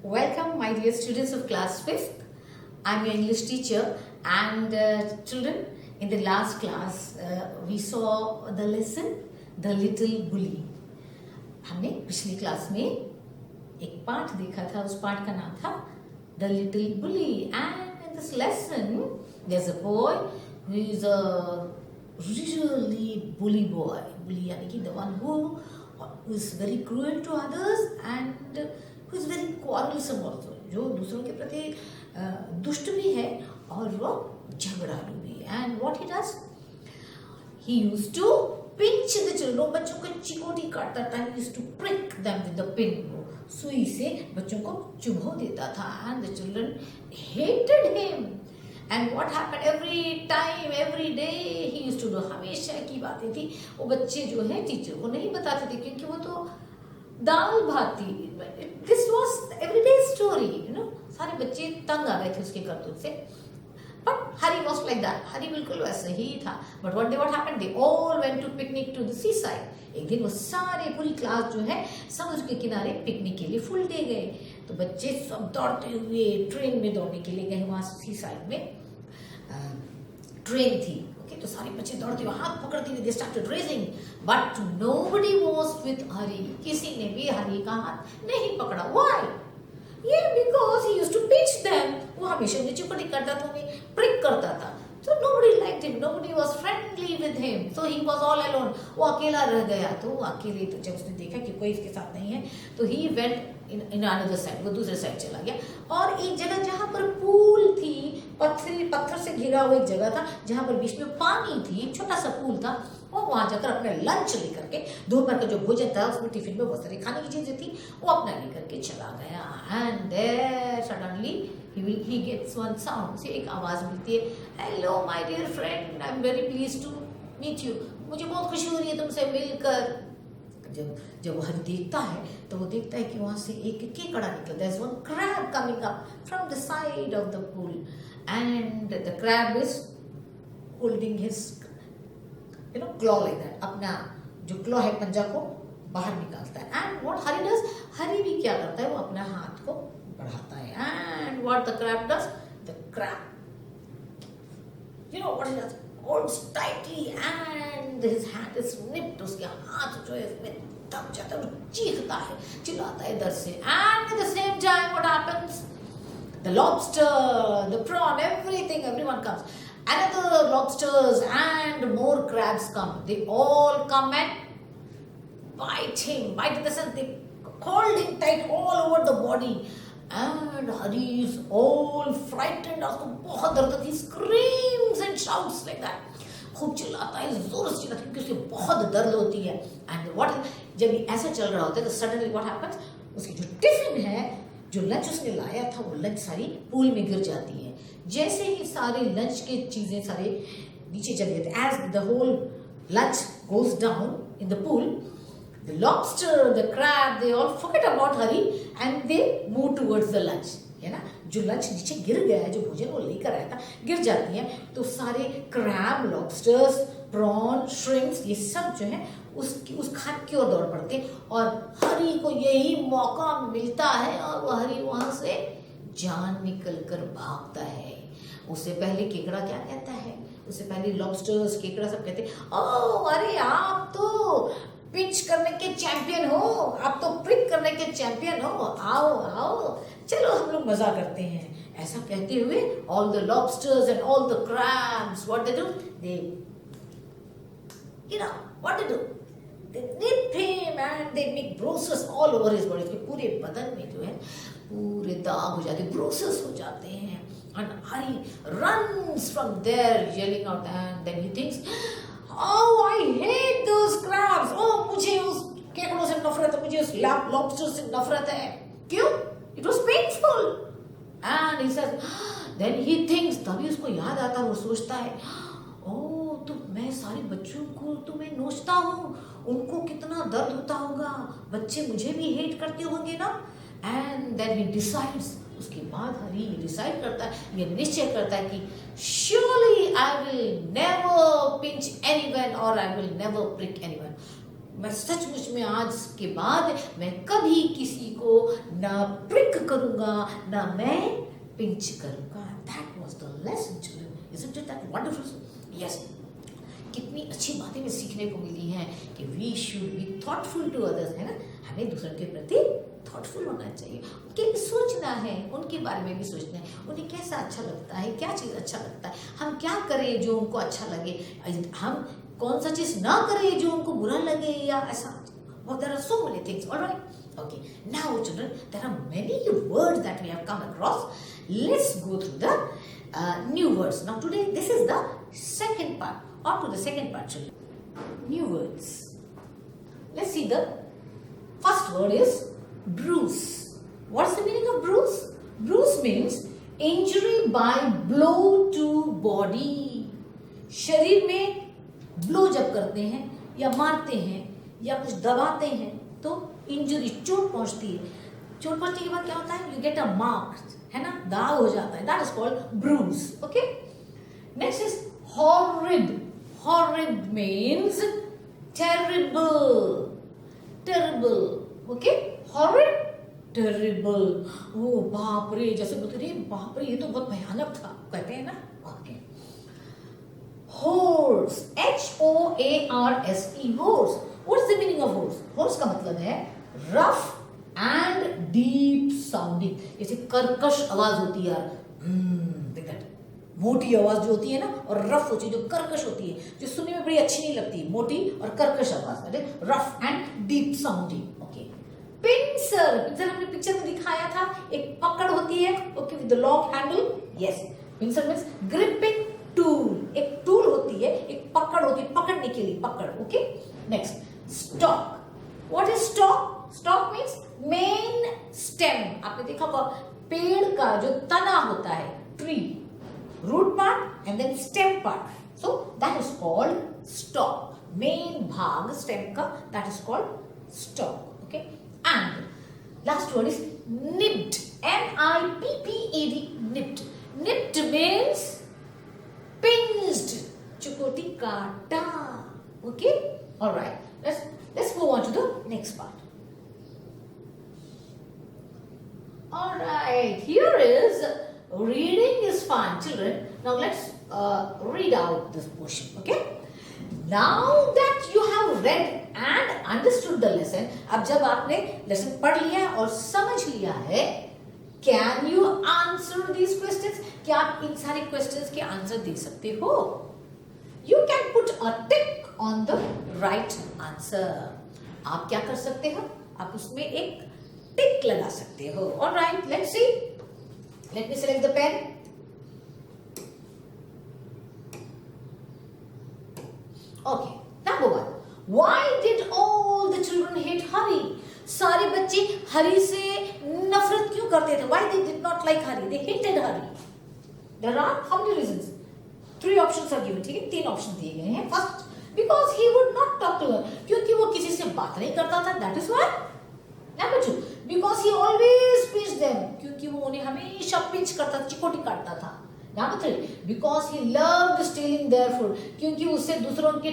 Welcome, my dear students of class 5th. I'm your English teacher. And children, in the last class, we saw the lesson, The Little Bully. हमने पिछली class में एक पाठ देखा था. उस पाठ का नाम था The Little Bully. And in this lesson, there's a boy who is a really bully boy. Bully यानी कि the one who is very cruel to others and who is very quarrelsome also. जो दूसरों के प्रति दुष्ट भी है और वो झगड़ालू भी है. And what he does? He used to pinch the children. बच्चों को चिकोटी काटता था. He used to prick them with the pin. सुई से बच्चों को चुभो देता था. And the children hated him. And what happened every time, every day he used to do. हमेशा की बातें थी. वो बच्चे जो है टीचर को नहीं बताते थे क्योंकि वो तो दाल भात थी. This was everyday story, you know. सारे बच्चे तंग आ गए थे उसके करतूत से. But Hari was like that. Hari बिल्कुल वैसा ही था. But one day what happened? They all went to picnic to the seaside. एक दिन वो सारे पूरी क्लास जो है समुद्र के किनारे पिकनिक के लिए फुल डे गए. तो बच्चे सब दौड़ते हुए ट्रेन में दौड़ने के लिए गए. वहाँ सीसाइड में ट्रेन थी. ओके, तो सारे बच्चे दौड़ते हुए हाथ पकड़ते हुए they started racing. But nobody was with Hari. किसी ने भी हरी का हाथ नहीं पकड़ा. Why? Yeah, because he used to pinch them. वो हमेशा उन्हें चिपटी करता था, उन्हें prick करता था. So nobody liked him. Nobody was friendly with him. So he was all alone. वो अकेला रह गया. तो वो अकेले, तो जब उसने देखा कि कोई इसके साथ नहीं है, तो he went in another side. वो दूसरे साइड चला गया. और एक जगह जहाँ पर पूल थी, पत्थर से घिरा हुआ एक जगह था, जहाँ पर बीच में पानी थी, छोटा सा पूल था. वो वहां जाकर अपना लंच लेकर के, दोपहर का जो भोजन था उसमें टिफिन में बहुत सारी खाने की चीजें थी, वो अपना लेकर के चला गया. And there suddenly he gets one sound. उसे एक आवाज मिलती है. Hello my dear friend, I am very pleased to meet you. मुझे बहुत खुशी हो रही है तुमसे मिलकर. जब वो हरी देखता है तो वो देखता है कि वहां से एक केकड़ा निकलता है. One crab coming up from the side of the pool and the crab is holding his claw like that. अपना जो क्लॉ है पंजा को बाहर निकालता है. And what Harry does, Harry भी क्या करता है, वो अपना हाथ को बढ़ाता है. And what the crab does, the crab what he does, holds tightly and his hand is nipped. उसके हाथ जो है इसमें दब जाता है, चीखता है, चिल्लाता है इधर से. And at the same time what happens? The lobster, the prawn, everyone comes. Another lobsters and more crabs come. They all come and bite him. Bite in the sense they hold him tight all over the body. And Hari is all frightened. उसको बहुत दर्द होती है. Screams and shouts like that. खूब चिल्लाता है, जोर से चिल्लाता है क्योंकि उसको बहुत दर्द होती है. And what? जब ऐसा चल रहा होता है तो suddenly what happens? उसकी जो टिफिन है, जो लंच उसने लाया था, वो लंच सारी पूल में गिर जाती है. जैसे ही सारे लंच के चीजें सारे नीचे चले जाते हैं. As the whole lunch goes down in the pool, the lobster, the crab, they all forget about Hari and they move towards the lunch. है ना, जो लंच नीचे गिर गया है, जो भोजन वो लेकर आया था, गिर जाती है. तो सारे क्रैब, लॉबस्टर्स, प्रॉन, श्रिम्प्स, ये सब जो है उस खाने की ओर दौड़ पड़ते हैं. और हरी को यही मौका मिलता है और वो हरी वहां से जान निकल कर भागता है. उससे पहले केकड़ा क्या कहता है, उससे पहले लॉबस्टर्स, केकड़ा सब कहते हैं, ओह अरे आप तो पिंच करने के चैंपियन हो, आप तो प्रिक करने के चैंपियन हो, आओ आओ चलो हम लोग मजा करते हैं. ऐसा कहते हुए all the lobsters and all the crabs, what they do? They, what they do? They nip him and they make bruises all over his body. उसके पूरे बदन में जो है पूरे दाग हो जाते, bruises हो जाते हैं. And Hari runs from there yelling out, and then he thinks, oh I hate those crabs. Oh मुझे उस केकड़ों से नफरत है, मुझे उस lobster से नफरत है. क्यों? It was painful. And he says, then he thinks, तभी उसको याद आता है, वो सोचता है, ओह तो मैं सारे बच्चों को तो मैं नोचता हूँ, उनको कितना दर्द होता होगा, बच्चे मुझे भी हेट करते होंगे ना. And then he decides, उसके बाद हरी ये डिसाइड करता है, ये निश्चय करता है कि surely I will never pinch anyone or I will never prick anyone. मैं सचमुच में आज के बाद मैं कभी किसी को ना प्रिक करूंगा ना मैं पिंच करूंगा. That was the lesson, children. Isn't it that wonderful? Yes. कितनी अच्छी बातें में सीखने को मिली हैं कि we should be thoughtful to others, है ना. हमें दूसरों के प्रति थॉटफुल होना चाहिए, उनके लिए सोचना है, उनके बारे में भी सोचना है, उन्हें कैसा अच्छा लगता है, क्या चीज़ अच्छा लगता है, हम क्या करें जो उनको अच्छा लगे, हम कौन सा चीज़ ना करें जो उनको बुरा लगे या ऐसा. well, there are so many things. All right, okay, now children, there are many words that we have come across. Let's go through the new words. Now today this is the second part, or to the second part, children. New words. Let's see, the first word is bruise. What's the meaning of bruise? Bruise means injury by blow to body. शरीर में blow जब करते हैं या मारते हैं या कुछ दबाते हैं तो इंजरी, चोट पहुंचती है. चोट पहुंचने के बाद क्या होता है? यू गेट अ मार्क, है ना, दाग हो जाता है. That is called bruise. Okay, next is horrid. Horrid means terrible. Terrible. Okay, horrid, terrible. ओ बाप रे, जैसे बोलते रे बाप रे ये तो बहुत भयानक था, कहते हैं ना. Okay, horse. H-O-A-R-S-E. horse. What's the meaning of horse? horse का मतलब है rough and deep sounding. जैसे कर्कश आवाज होती है यार, मोटी आवाज जो होती है ना, और रफ होती है जो कर्कश होती है, जो सुनने में बड़ी अच्छी नहीं लगती, मोटी और कर्कश आवाज, rough and deep sounding. Okay, pincer. Pincer हमने पिक्चर में दिखाया था, एक पकड़ होती है, okay, with the long handle. Yes, pincer means gripping tool. एक टूल होती है, एक पकड़ होती है, पकड़ने के लिए पकड़. Okay, next, stock. What is stock? Stock means main stem. आपने देखा होगा पेड़ का जो तना होता है, tree, root part and then stem part, so that is called stock. Main भाग स्टेम का, that is called stock. Okay, and last word is nipped. N-I-P-P-A-D. Nipped. Nipped means pinched, चुकोटी काटा. Okay, all right. Let's move on to the next part. All right, here is reading is fun, children. Now let's read out this portion. Okay. Now that you have read and understood the lesson, अब जब आपने lesson पढ़ लिया और समझ लिया है, can you answer these questions? क्या आप इन सारे questions के आंसर दे सकते हो? You can put a tick on the right answer. आप क्या कर सकते हो? आप उसमें एक टिक लगा सकते हो. All right, let's see. Let me select the pen. Okay, number 1. Why did all the children hate Hari? सारे बच्चे हरी से नफरत क्यों करते थे? Why they did not like Hari? They hated Hari. There are how many reasons? 3 options are given. ठीक है, 3 options दिए गए हैं. First, because he would not talk to her. क्योंकि वो किसी से बात नहीं करता था. That is why. Number 2, because he always pinched them. क्योंकि वो उन्हें हमेशा पिंच करता, चिकोटी काटता था. Number 3, because he loved stealing their food. क्योंकि उसे दूसरों के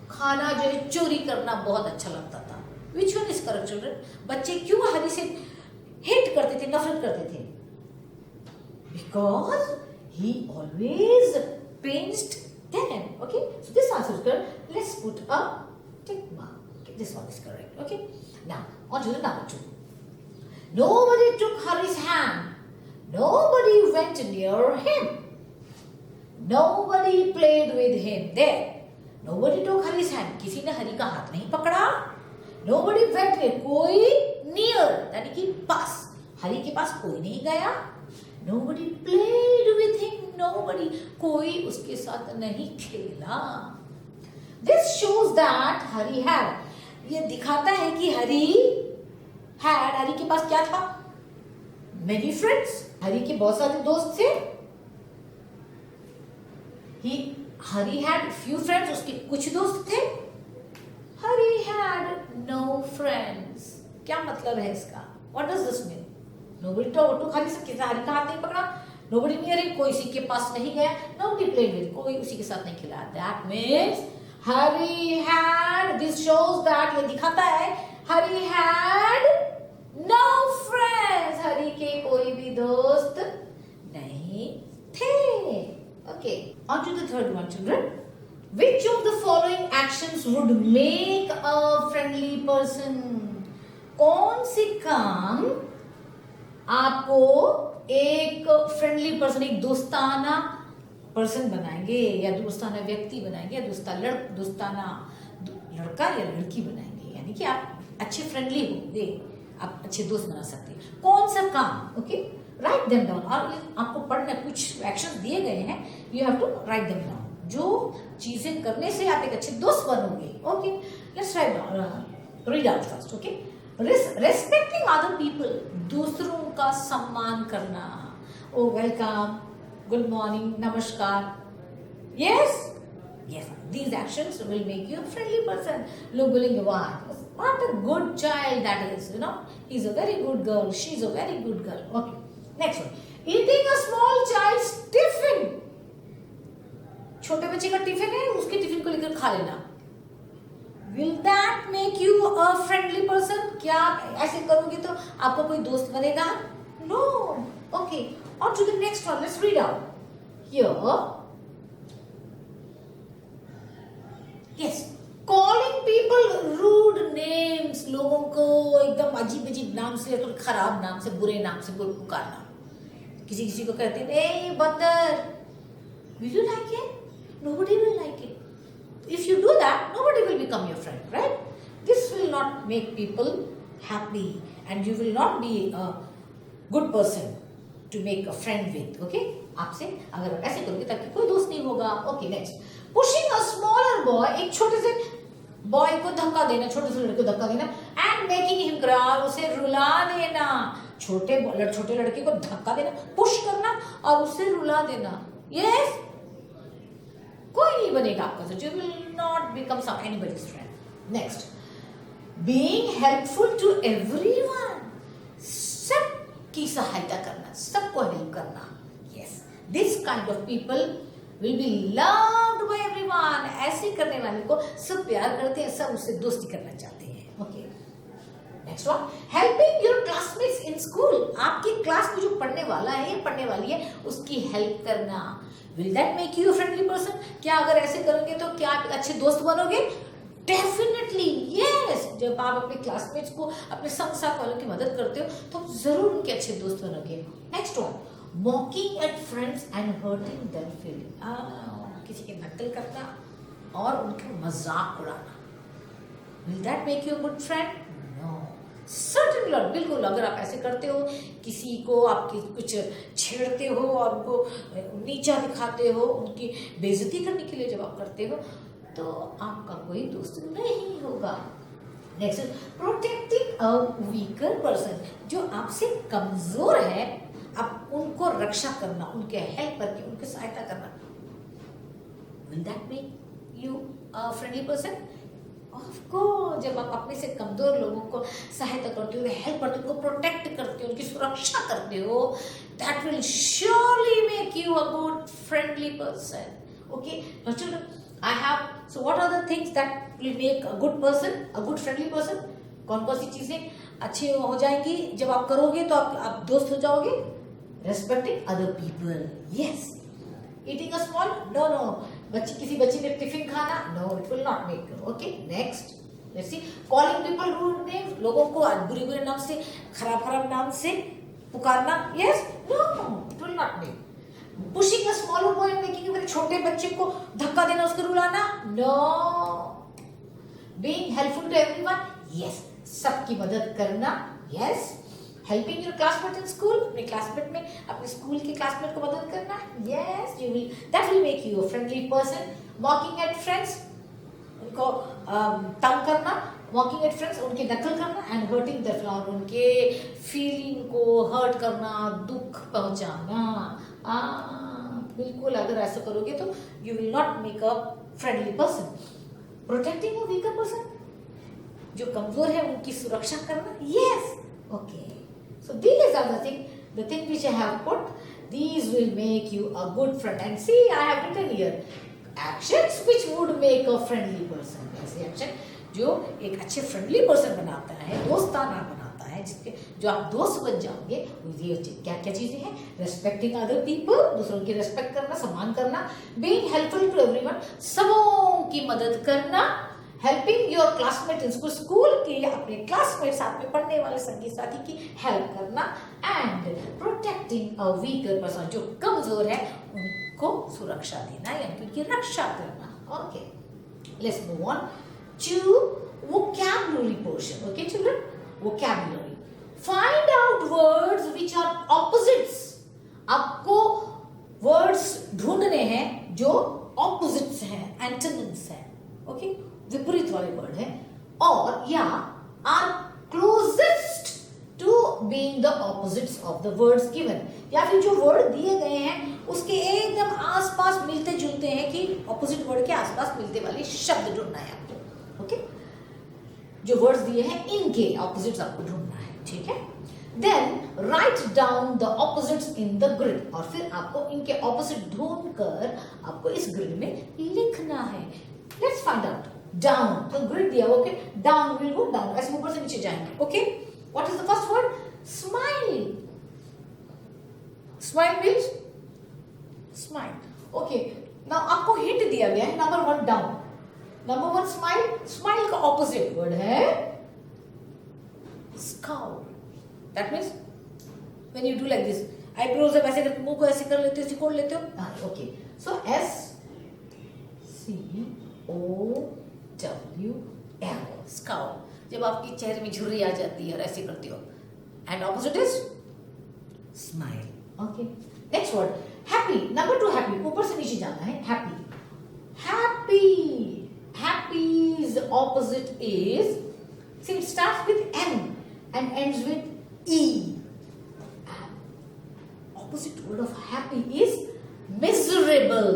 खाना जो है चोरी करना बहुत अच्छा लगता था. Which one is correct, children? बच्चे क्यों हरी से हेट करते थे, नफरत करते थे? Because he always pinched them. Okay, so this answer is correct. Let's put a tick mark. Okay, this one is correct. Okay, now on to the number 2. Nobody took Hari's hand. Nobody went near him. Nobody played with him. There. Nobody took Hari's hand. किसी ने हरी का हाथ नहीं पकड़ा. Nobody went near. कोई near यानी कि पास. हरी के पास कोई नहीं गया. Nobody played with him. Nobody. कोई उसके साथ नहीं खेला. This shows that Hari had. ये दिखाता है कि हरी के पास क्या था? Many friends. हरी के बहुत सारे दोस्त थे. Hari had few friends. उसके कुछ दोस्त थे. Hari had no friends. क्या मतलब है इसका? What does this mean? Nobody took Hari से किसी हरी का हाथ नहीं पकड़ा. Nobody near him. कोई इसी के पास नहीं गया. Nobody played with. कोई उसी के साथ नहीं खेला. That means Hari had, this shows that, ये दिखाता है हरी हैड नो फ्रेंड्स, हरी के कोई भी दोस्त नहीं थे. Okay, on to the third one, children. Which of the following actions would make a friendly person? कौन से काम आपको एक फ्रेंडली पर्सन, एक दोस्ताना पर्सन बनाएंगे, या दोस्ताना व्यक्ति बनाएंगे, या दोस्ताना लड़का या लड़की बनाएंगे, यानी कि आप अच्छे फ्रेंडली होंगे, आप अच्छे दोस्त बना सकते हैं. कौन सा काम? Okay, write them down. और आपको पढ़ना, कुछ एक्शन दिए गए हैं, you have to write them down. जो चीजें करने से आप एक अच्छे दोस्त बनोगे. Okay, let's write down, read out first. Okay, respecting other people, दूसरों का सम्मान करना. ओ वेलकम, गुड मॉर्निंग, नमस्कार. Yes yes, these actions will make you a friendly person. लोग बोलेंगे वाह, what a good child that is, you know, he's a very good girl, she's a very good girl. Okay, next one, eating a small child's tiffin. छोटे बच्चे का tiffin है, उसके tiffin को लेकर खा लेना. Will that make you a friendly person? क्या ऐसे करोगे तो आपका कोई दोस्त बनेगा? No. Okay, on to the next one. Let's read out. Here, yes, calling people rude names. लोगों को एकदम अजीब अजीब नाम से, तो खराब नाम से, बुरे नाम से पुकारना. किसी को कहते हैं ए बंदर. Will you like it? Nobody will like it. If you do that, nobody will become your friend, right? This will not make people happy, and you will not be a good person to make a friend with. Okay? आपसे अगर ऐसे करोगे ताकि कोई दोस्त नहीं होगा. Okay, next. Pushing a smaller boy, एक छोटे से बॉय को धक्का देना, छोटे से लड़के को धक्का देना, and making him cry, उसे रुला देना. छोटे लड़के को धक्का देना, पुश करना और उसे रुला देना. Yes? कोई नहीं बनेगा आपका दोस्त. You will not become anybody's friend. Next, being helpful to everyone. सबकी सहायता करना, सबको हेल्प करना. Yes, this kind of people will be loved by everyone. ऐसे करने वाले को सब प्यार करते हैं, सब उससे दोस्ती करना चाहते हैं. Okay. Next one, helping your classmates in school. आपकी क्लास में जो पढ़ने वाला है या पढ़ने वाली है, उसकी हेल्प करना. Will that make you a friendly person? क्या अगर ऐसे करोगे तो क्या आप अच्छे दोस्त बनोगे? Definitely, yes. जब आप अपने क्लासमेट्स को, अपने संग साथ वालों की मदद करते हो, तो आप जरूर उनके अच्छे दोस्त बनोगे. Next one, mocking at friends and hurting their feelings. किसी के नकल करना और उनका मजाक उड़ाना. Will that make you a good friend? No. Certainly not. बिल्कुल. अगर आप ऐसे करते हो, किसी को आपकी कुछ छेड़ते हो और उनको नीचा दिखाते हो, उनकी बेइज्जती करने के लिए जब आप करते हो, तो आपका कोई दोस्त नहीं होगा. Next, protecting a weaker person. जो आपसे कमजोर है, आप उनको रक्षा करना, उनके हेल्प करके उनकी सहायता करना. Will that make you a friendly person? Of course. जब आप अपने से कमजोर लोगों को सहायता करते हो, हेल्प करते हो, उनको प्रोटेक्ट करते हो, उनकी सुरक्षा करते हो, that will surely make you a good friendly person. Okay, now children, I have, so what are the things that will make a good person, a good friendly person? कौन कौन सी चीजें अच्छी हो जाएंगी जब आप करोगे तो आप दोस्त हो जाओगे? Respecting other people. Yes. Eating a small? No. किसी बच्ची ने टिफिन खाना? No, it will not make you. Okay, next. Let's see. Calling people rude names. लोगों को बुरे नाम से, खराब नाम से पुकारना? Yes? No, it will not make. Pushing a smaller boy and making a छोटे बच्चे को धक्का देना, उसको रुलाना? No. Being helpful to everyone? Yes. सबकी मदद करना? Yes. Helping your classmate in school, अपने क्लासमेट में, अपने स्कूल के क्लासमेट को मदद करना? Yes, you will. That will make you a friendly person. Mocking at friends, उनको तंग करना, mocking at friends, उनकी नकल करना, and hurting their feelings, उनके फीलिंग को हर्ट करना, दुख पहुंचाना. बिल्कुल. अगर ऐसा करोगे तो you will not make a friendly person. Protecting a weaker person, जो कमजोर है उनकी सुरक्षा करना? Yes. Okay. So these are the thing which I have put. These will make you a good friend. And see, I have written here. Actions which would make a friendly person, ऐसे action जो एक अच्छे friendly person बनाता है, दोस्ताना बनाता है, जिसके जो आप दोस्त बन जाओगे। ये क्या क्या चीजें हैं? रेस्पेक्टिंग अदर पीपल, दूसरों की रेस्पेक्ट करना, सम्मान करना, बीइंग हेल्पफुल टू एवरीवन, सबों की मदद करना, helping your classmate in school, school के अपने क्लासमेट साथ में पढ़ने वाले संगी साथी की हेल्प करना, and protecting a weaker person, जो कमजोर है उनको सुरक्षा देना या उनकी रक्षा करना। Okay, let's move on to vocabulary portion. Okay children, vocabulary, find out words which are opposites. आपको words ढूंढने हैं जो opposites हैं, antonyms हैं, okay, विपरीत वाले word हैं, और या are closest to being the opposites of the words given, या फिर जो word दिए गए हैं उसके एकदम आसपास मिलते जुलते हैं, कि opposite word के आसपास मिलते वाले शब्द ढूंढना है आपको। ओके, जो वर्ड्स दिए हैं इनके ऑपोजिट्स आपको ढूंढना है, ठीक है। Then write down the opposites in the grid, और फिर आपको इनके ऑपोजिट ढूंढकर आपको इस ग्रिड में लिखना है। लेट्स फाइंड आउट डाउन, तो ग्रिड दिया, okay, down will go down, ऐसे ऊपर से नीचे जाएंगे। Okay, what is the first word? Smile, smile means smile. Okay, now आपको हिंट दिया गया है, number 1 down, number 1 smile, smile का ऑपोजिट वर्ड है scowl, that means when you do like this, eyebrows जब ऐसे करके मुंह को ऐसे कर लेते हो, सिकोड़ लेते हो। ओके, सो S C O W L, scowl, जब आपके चेहरे में झुर्री आ जाती है और ऐसे करते हो, and opposite is smile. Okay, next word happy, number 2 happy, ऊपर से नीचे जाना है, happy, happy, happy's opposite is, see it starts with N and ends with E. Opposite word of happy is miserable,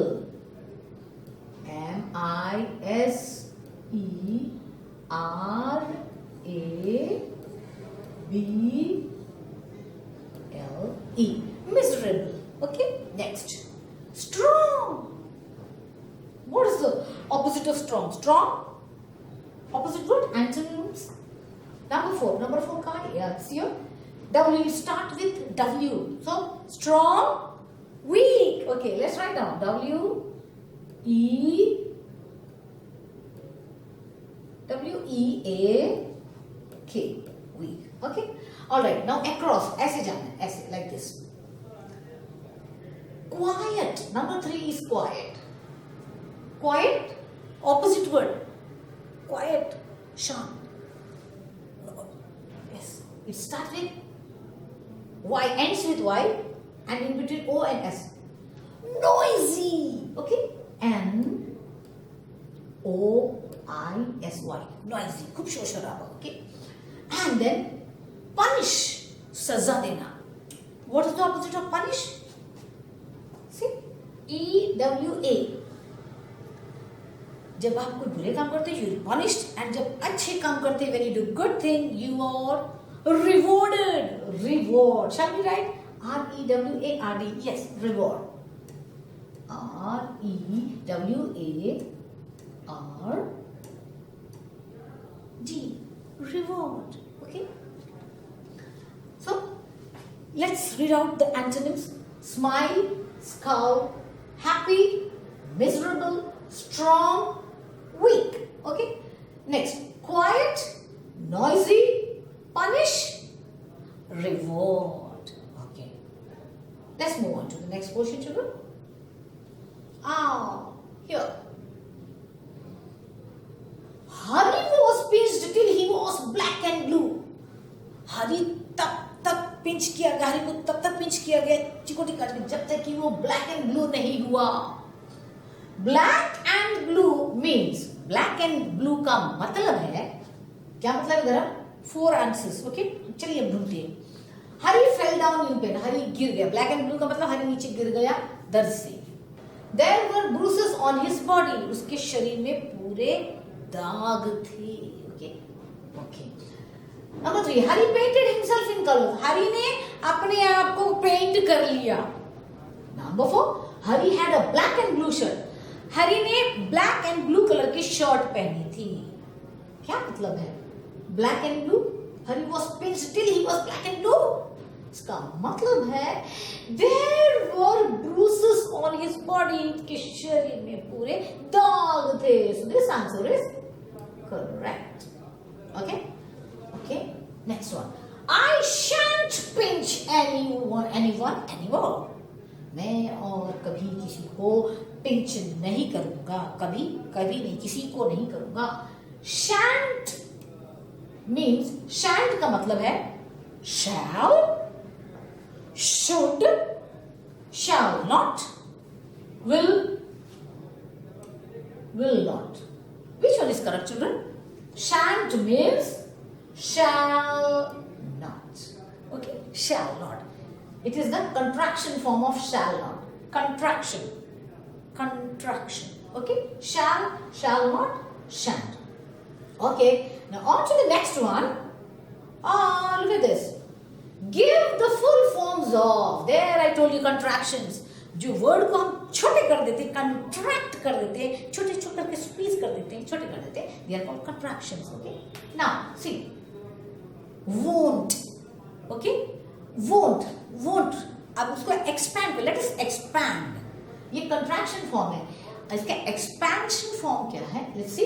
M-I-S-E-R-A-B-L-E, miserable. Okay, next, strong. What is the opposite of strong? Strong, opposite word, antonyms. Number 4 कहाँ है? Yeah, it's here. W, start with W. So strong, weak. Okay, let's write down W E A K, weak. Okay, all right. Now across, ऐसे जाना है, ऐसे, like this. Quiet. Number 3 is quiet. Quiet, opposite word, quiet, शांत। Yes, it starts with Y, ends with Y, and in between O and S. Noisy, okay, N-O-I-S-Y, noisy, खूब शोर शराबा, okay, and then punish, सजा देना। What is the opposite of punish? See, E-W-A, जब आप कोई बुरे काम करते हैं यू आर पनिश्ड, एंड जब अच्छे काम करते हैं when you do good thing you are rewarded, reward, shall we write R-E-W-A-R-D, yes, reward, R-E-W-A-R-D, reward. Okay, so let's read out the antonyms: smile, scowl, happy, miserable, strong, weak. Okay, next, quiet, noisy, punish, reward. Okay, let's move on to the next portion, children. Here, Hari was pinched till he was black and blue. Hari तब तक pinch किया गया, हरी को तब तक pinch किया गया चिकोटी काट के, जब तक कि वो ब्लैक एंड ब्लू नहीं हुआ। Black and blue means, black and blue का मतलब है, क्या मतलब है जरा? 4 आंसर्स। ओके, चलिए अब ढूंढते हैं। हरी फेल डाउन इन पेन, हरी गिर गया, ब्लैक एंड ब्लू का मतलब हरी नीचे गिर गया दर्द से। There were bruises on his body, उसके शरीर में पूरे दाग थे। Okay okay, number 3, Hari painted himself in colour, Hari ने अपने आप को पेंट कर लिया। Number 4, Hari had a black and blue shirt, Hari ने ब्लैक एंड ब्लू कलर की शर्ट पहनी थी। क्या मतलब है black and blue? Hari was pinched till he was black and blue. इसका मतलब है there were bruises on his body, के शरीर में पूरे दाग थे। So this answer is correct. Okay okay, next one. I shan't pinch anyone anymore. मैं और कभी किसी को पिंच नहीं करूंगा, कभी कभी नहीं, किसी को नहीं करूंगा। shan't means, shan't का मतलब है shall, should, shall not, will not. Which one is correct, children? Shan't means shall not. Okay, shall not. It is the contraction form of shall not. Contraction. Okay, shall not, shan't. Okay, now on to the next one. Look at this. Give the full forms of. There I told you contractions. जो word को हम छोटे कर देते, contract कर देते, छोटे छोटे करके स्क्वीज कर देते, छोटे कर देते, they are called contractions. Okay, now see, won't. Okay, won't. अब उसको एक्सपैंड कर, लेट अस एक्सपैंड। ये कंट्रैक्शन फॉर्म है, इसका एक्सपेंशन फॉर्म क्या है? Let's see.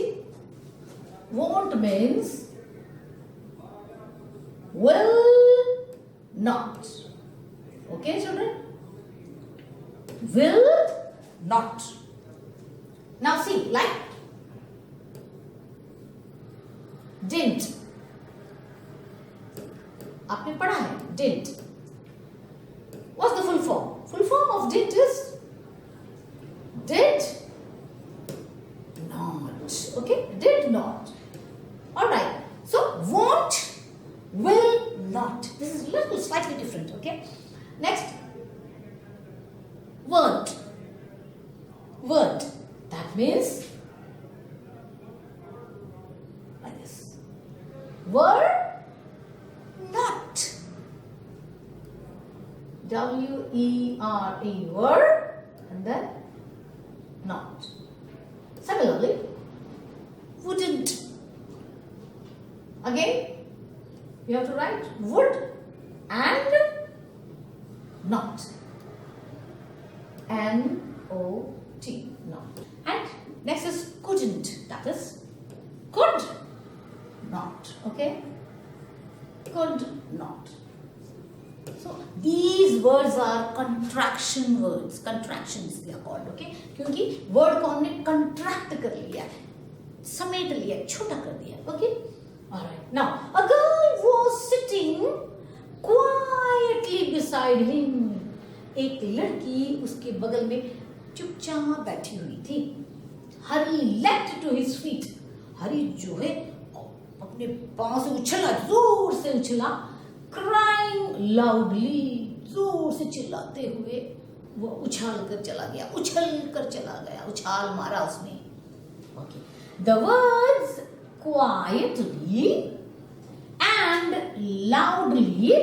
won't means will not. Okay, children? Will not. Now see, like didn't. आपने पढ़ा है didn't. What's the full form? Full form of didn't is did not. Okay, did not. All right. So won't, will not. This is little slightly different. Okay. Next, weren't. Weren't. That means like this. Were not. W-E-R-E, were, and then not. Similarly, wouldn't. Again, you have to write would and not. N-O-T, not. And next is couldn't. That is could not. Okay? Could not. So these words are contraction words. Contractions they are called. Okay? क्योंकि word को हमने contract कर लिया है, समेट लिया, छोटा कर दिया. Okay? All right. Now a girl was sitting quietly beside him. एक लड़की उसके बगल में चुपचाप बैठी हुई थी. Hurry leapt to his feet. हरी जो है अपने पांव से उछला, जोर से उछला. Crying loudly, जोर से चिल्लाते हुए वो उछाल कर चला गया, उछाल मारा उसने. Okay. The words quietly and loudly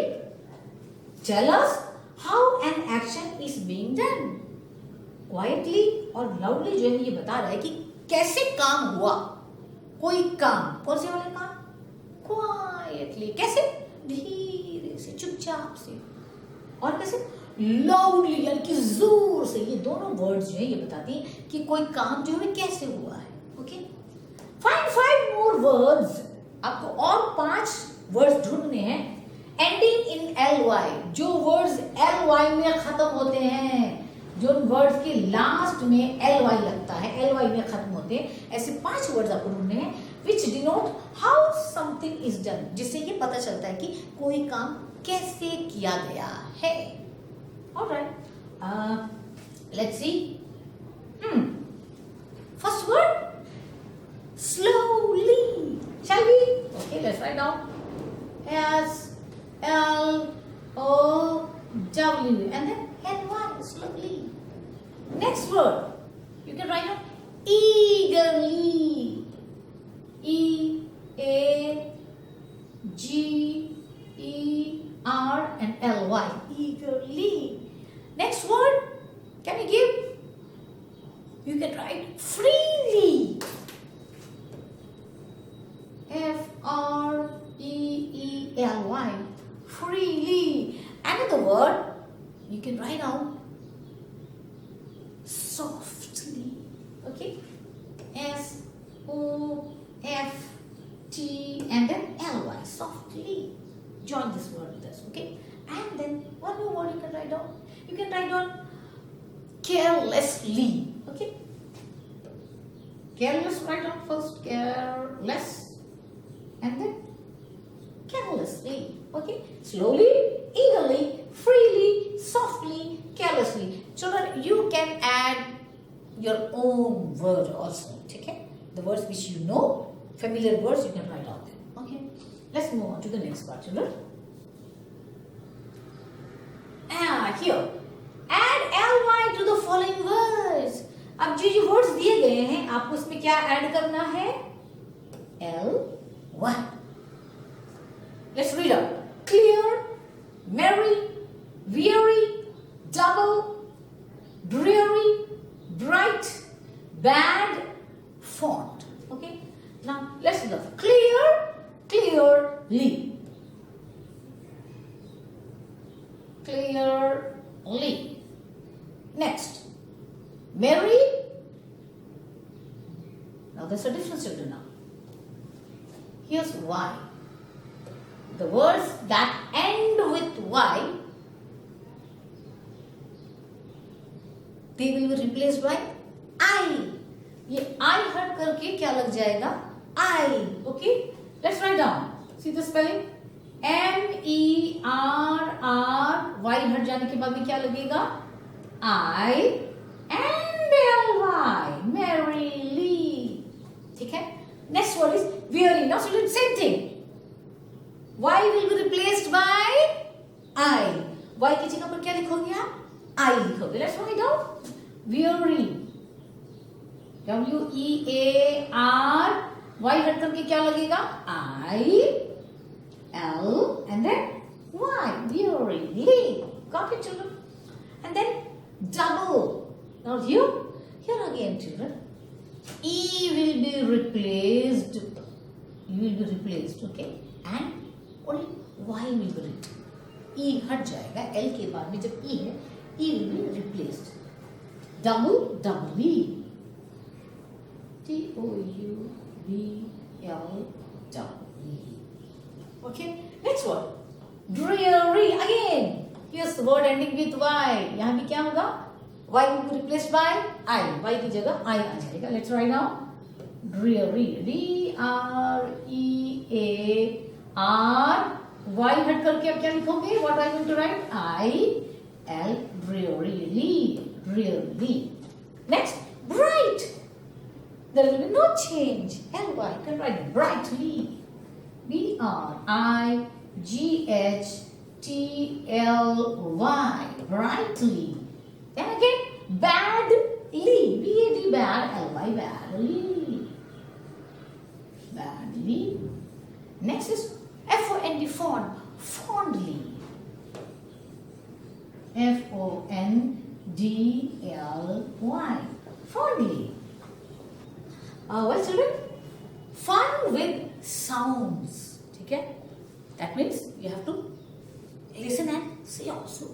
tell us how an action is being done. Quietly और loudly जो है ये बता रहा है कि कैसे काम हुआ. कोई काम, कौन से वाले काम? Quietly, कैसे? धीरे से, चुपचाप से. और कैसे? Loudly, यानी कि जोर से. ये दोनों वर्ड्स जो है ये बताती हैं कि कोई काम जो है कैसे हुआ है. ओके? Find 5 more words. आपको और 5 वर्ड्स ढूंढने हैं ending in ly. जो वर्ड्स ly में खत्म होते हैं, जो वर्ड्स के लास्ट में ly लगता है, ly में खत्म होते हैं, ऐसे 5 वर्ड्स आपको ढूंढने हैं which denote how something is done, जिससे ये पता चलता है कि कोई काम कैसे किया गया है. Alright, let's see. First word, slowly. Shall we? Okay, let's write down. S L O W and then N-Y, slowly. Next word, you can write down eagerly. E-A-G-E-R and L-Y, eagerly. Next word, can you give? You can write freely. Freely. Freely. Another word you can write out softly. Okay. S-O-F-T and then L-Y. Softly. Join this word with us. Okay. And then one more word you can write down. You can write down carelessly. Okay. Careless, write down first. Careless. And then carelessly. Okay. Slowly, eagerly, freely, softly, carelessly. Children, you can add your own word also. Okay. The words which you know, familiar words, you can write out them. Okay. Let's move on to the next part, children. Here. Add ly to the following words. अब जो words दिए गए हैं आपको उसमें क्या add करना है? ly. Let's read out. Clear, merry, weary, double, dreary, bright, bad, fond. Okay. Now let's look. Clear, clearly. Clearly. Next. Merry. Now there's a difference children now. Here's why. The words that end with Y, they will be replaced by I. ये I हट करके क्या लग जाएगा? I. Okay? Let's write down. See the spelling? MERRY. हट जाने के बाद में क्या लगेगा? I and LY. Merrily. ठीक है? Next word is weary. Now children, same thing. Y will be replaced by I. Y की जगह पर क्या लिखोगे आप? I लिखोगे. Let's write down. Weary. WEAR. Y हट करके क्या लगेगा? I, L, and then Y. Weary. Got it, children? And then double. Now here again, children. E will be replaced. Okay? And only Y will be written. E हट जाएगा. L के बाद में जब E है, E will be replaced. Double, doubly. TOUBLE. Okay. Next word. Dreary. Again. Here's the word ending with Y. यहाँ भी क्या होगा? Y will be replaced by I. Y की जगह I आ जाएगा. Let's write now. Dreary. DREAR. Y हट करके अब क्या लिखोगे? What are you going to write? IL. Drearily. Next. Bright. There will be no change. LY. You can write brightly. BRIGHTLY. Brightly. Then again, badly. BAD, bad. LY, badly. Badly. Next is FOND, fond. Fondly. FONDLY. Fondly. Well, children, fun with sounds. Okay? That means you have to listen and say also.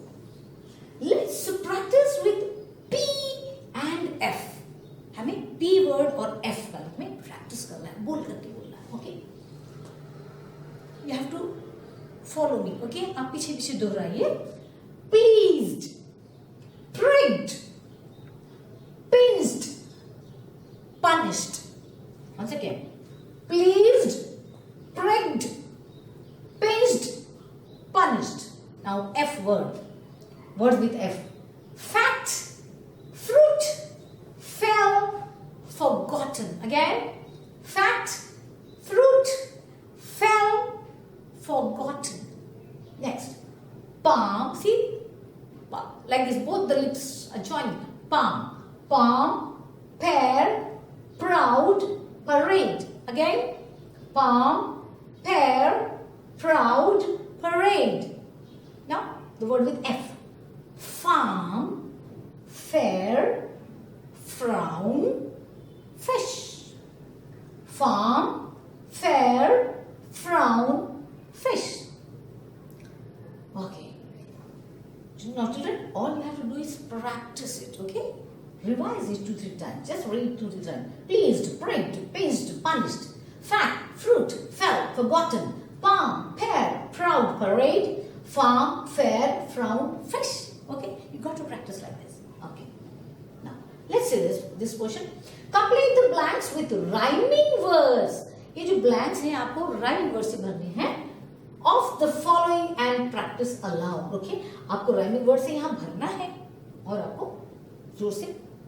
Let's practice with P and F. हमें P word और F का में practice करना है, बोल करके बोलना है. Okay? You have to follow me. Okay? आप पीछे पीछे दोहराइए. Pleased, pricked, pinced, punished. Once again. Pleased, pricked, pinched, punished. Now F word. Words with F. Fat, fruit, fell, forgotten. Again. Fat, fruit, fell, forgotten. Next. Palm. See? Like this. Both the lips are joined. Palm. Palm, pear, proud, parade. Again. Palm, pear, proud, parade. Now the word with F. Farm, fair, frown, fish. Farm, fair, frown, fish. Okay. Now children, all you have to do is practice it, okay? Revise it 2-3 times. Just read 2-3 times. Pleased, pricked, pinched, punished. Fat, fruit, fell, forgotten. Palm, pear, proud, parade. Farm, fair, frown, fish. Okay? You got to practice like this. Okay. Now, let's say this question. Complete the blanks with rhyming words. ये जो blanks हैं आपको rhyming words से भरने हैं. Of the following and practice aloud. Okay? आपको rhyming words से यहाँ भरना है और आपको जोर से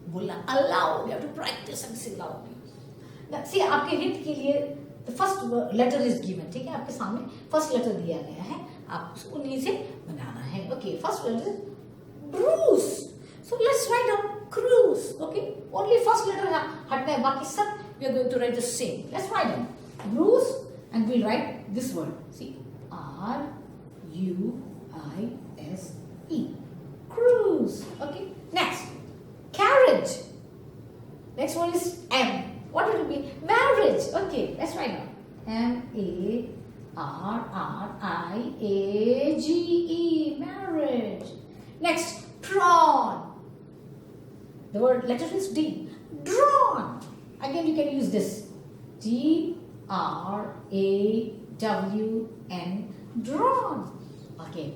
बोलना aloud. You have to practice and say loudly. Now, see आपके hint के लिए the first letter is given. ठीक है? आपके सामने first letter दिया गया है. आप उसको उन्हीं से बनाना है. Okay? First letter is Bruce. So let's write down cruise. Okay? Only first letter हटना है. बाकी सब we are going to write the same. Let's write down Bruce and we'll write this word. See, R-U-I-S-E. Cruise. Okay? Next, carriage. Next one is M. What will it be? Marriage. Okay, let's write down M-A-R-R-I-A-G-E. Marriage. Next, prawn. The word letter is D. Drawn. Again, you can use this. D-R-A-W-N. Drawn. Okay.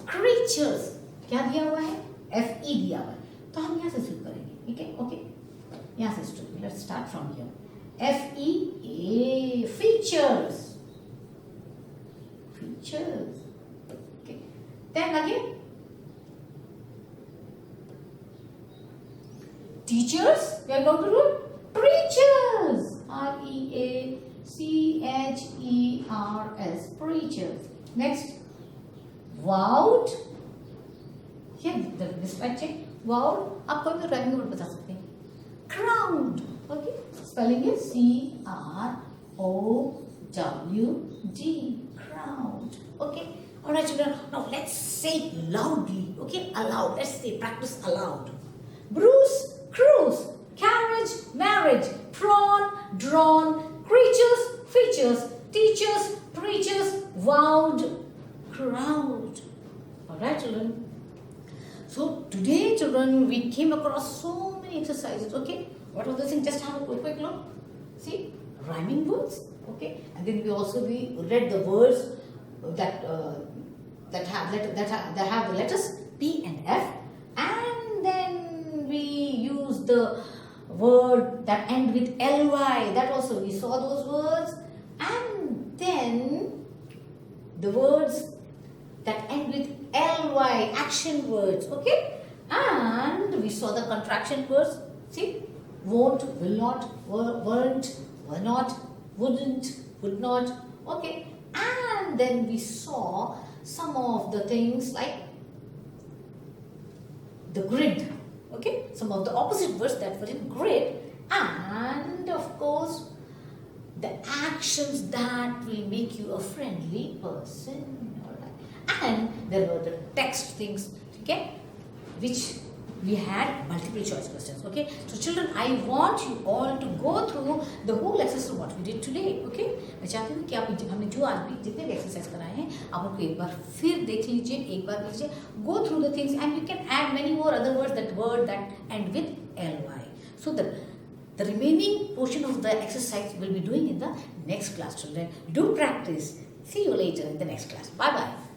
Creatures. क्या दिया हुआ है? F-E दिया हुआ है. तो हम यहाँ से शुरू करेंगे. ठीक है? Okay. यहाँ से शुरू. Let's start from here. F-E-A. Features. Features. Okay. Then again. Teachers. We are going to do preachers. R-E-A-C-H-E-R-S. Preachers. Next. Vowed. Here, this right check. Vowed. आप कोई भी rhyming word बता सकते हैं. Crowned. Okay. Spelling is C-R-O-W-D. Crowned. Okay. All right, children. Now let's say it loudly. Okay. Aloud. Let's say practice aloud. Bruce, cruise, carriage, marriage, prawn, drawn, creatures, features, teachers, preachers, vowed, crowned. Alright children. So today children we came across so many exercises. Okay. What was the thing? Just have a quick look. See, rhyming words. Okay. And then we also read the words that have the letters P and F. And then we use the word that end with ly. That also we saw those words. And then the words that end with ly, action words. Okay. And we saw the contraction words. See, won't, will not, weren't, were not, wouldn't, would not. Okay. And then we saw some of the things like the grid. Okay, some of the opposite words that were in grid, and of course the actions that will make you a friendly person. Alright. And there were the text things, okay, which we had multiple choice questions. Okay, so children, I want you all to go through the whole exercise of what we did today. Okay, मैं चाहती हूँ कि आप हमने जो आज भी जितने भी एक्सरसाइज कराए हैं आप उनको एक बार फिर देख लीजिए, एक बार लीजिए, go through the things and you can add many more other words that end with ly. So the remaining portion of the exercise we'll be doing in the next class, children. Do practice. See you later in the next class. Bye bye.